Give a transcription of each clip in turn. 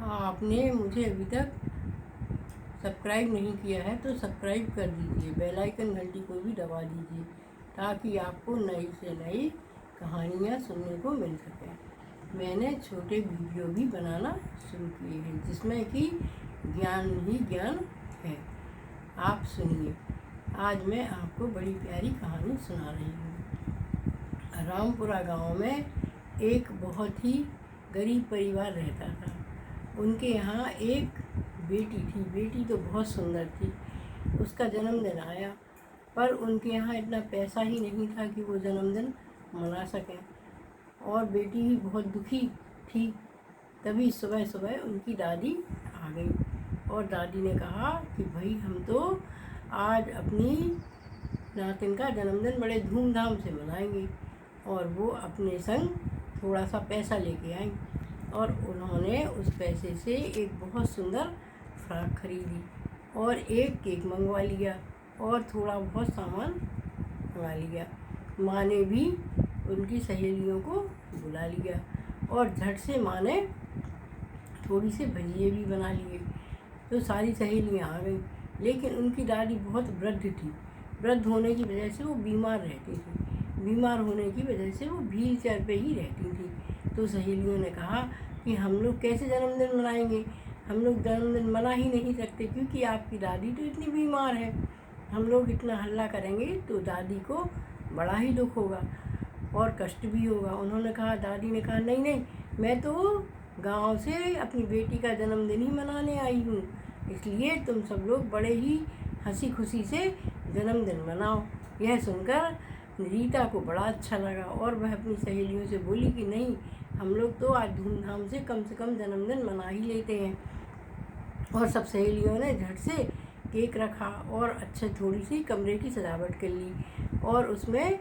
आपने मुझे अभी तक सब्सक्राइब नहीं किया है तो सब्सक्राइब कर दीजिए, बेल आइकन घंटी को भी दबा दीजिए ताकि आपको नई से नई कहानियाँ सुनने को मिल सकें। मैंने छोटे वीडियो भी बनाना शुरू किए हैं जिसमें कि ज्ञान ही ज्ञान है। आप सुनिए, आज मैं आपको बड़ी प्यारी कहानी सुना रही हूँ। रामपुरा गांव में एक बहुत ही गरीब परिवार रहता था। उनके यहाँ एक बेटी थी। बेटी तो बहुत सुंदर थी। उसका जन्मदिन आया पर उनके यहाँ इतना पैसा ही नहीं था कि वो जन्मदिन मना सकें और बेटी भी बहुत दुखी थी। तभी सुबह सुबह उनकी दादी आ गई और दादी ने कहा कि भाई हम तो आज अपनी नातिन का जन्मदिन बड़े धूमधाम से मनाएंगे। और वो अपने संग थोड़ा सा पैसा लेके आई और उन्होंने उस पैसे से एक बहुत सुंदर फ्रॉक खरीदी और एक केक मंगवा लिया और थोड़ा बहुत सामान मंगवा लिया। माँ ने भी उनकी सहेलियों को बुला लिया और झट से माँ ने थोड़ी सी भजिए भी बना लिए। तो सारी सहेलियाँ आ गई, लेकिन उनकी दादी बहुत वृद्ध थी। वृद्ध होने की वजह से वो बीमार रहती थी। बीमार होने की वजह से वो व्हील चेयर पे ही रहती थी। तो सहेलियों ने कहा कि हम लोग कैसे जन्मदिन मनाएंगे, हम लोग जन्मदिन मना ही नहीं सकते क्योंकि आपकी दादी तो इतनी बीमार है। हम लोग इतना हल्ला करेंगे तो दादी को बड़ा ही दुख होगा और कष्ट भी होगा। उन्होंने कहा, दादी ने कहा, नहीं नहीं, मैं तो गांव से अपनी बेटी का जन्मदिन ही मनाने आई हूँ, इसलिए तुम सब लोग बड़े ही हंसी खुशी से जन्मदिन मनाओ। यह सुनकर रीता को बड़ा अच्छा लगा और वह अपनी सहेलियों से बोली कि नहीं, हम लोग तो आज धूमधाम से कम जन्मदिन मना ही लेते हैं। और सब सहेलियों ने झट से केक रखा और अच्छे थोड़ी सी कमरे की सजावट कर ली और उसमें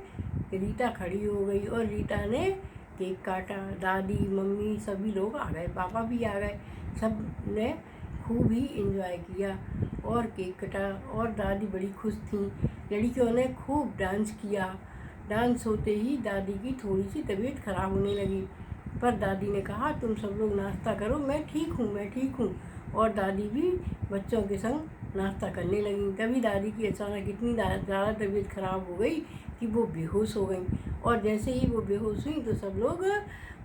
रीता खड़ी हो गई और रीता ने केक काटा। दादी मम्मी सभी लोग आ गए, पापा भी आ गए। सब ने खूब ही एंजॉय किया और केक कटा और दादी बड़ी खुश थी। लड़कियों ने खूब डांस किया। डांस होते ही दादी की थोड़ी सी तबीयत खराब होने लगी, पर दादी ने कहा, तुम सब लोग नाश्ता करो, मैं ठीक हूँ। और दादी भी बच्चों के संग नाश्ता करने लगी। तभी दादी की अचानक इतनी ज़्यादा तबीयत खराब हो गई कि वो बेहोश हो गई और जैसे ही वो बेहोश हुई तो सब लोग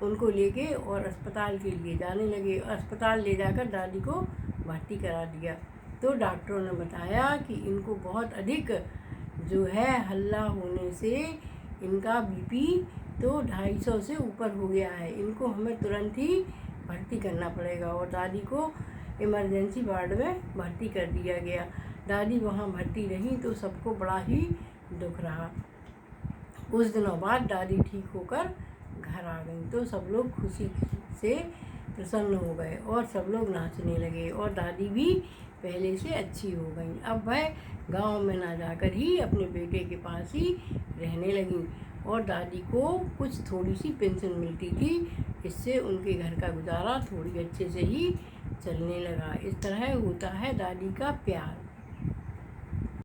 उनको लेके और अस्पताल के लिए जाने लगे। अस्पताल ले जाकर दादी को भर्ती करा दिया तो डॉक्टरों ने बताया कि इनको बहुत अधिक जो है हल्ला होने से इनका बीपी तो 250 से ऊपर हो गया है। इनको हमें तुरंत ही भर्ती करना पड़ेगा और दादी को इमरजेंसी वार्ड में भर्ती कर दिया गया। दादी वहाँ भर्ती रही तो सबको बड़ा ही दुख रहा। कुछ दिनों बाद दादी ठीक होकर घर आ गई तो सब लोग खुशी से प्रसन्न हो गए और सब लोग नाचने लगे और दादी भी पहले से अच्छी हो गई। अब वह गांव में ना जाकर ही अपने बेटे के पास ही रहने लगी और दादी को कुछ थोड़ी सी पेंशन मिलती थी। इससे उनके घर का गुजारा थोड़ी अच्छे से ही चलने लगा। इस तरह होता है दादी का प्यार।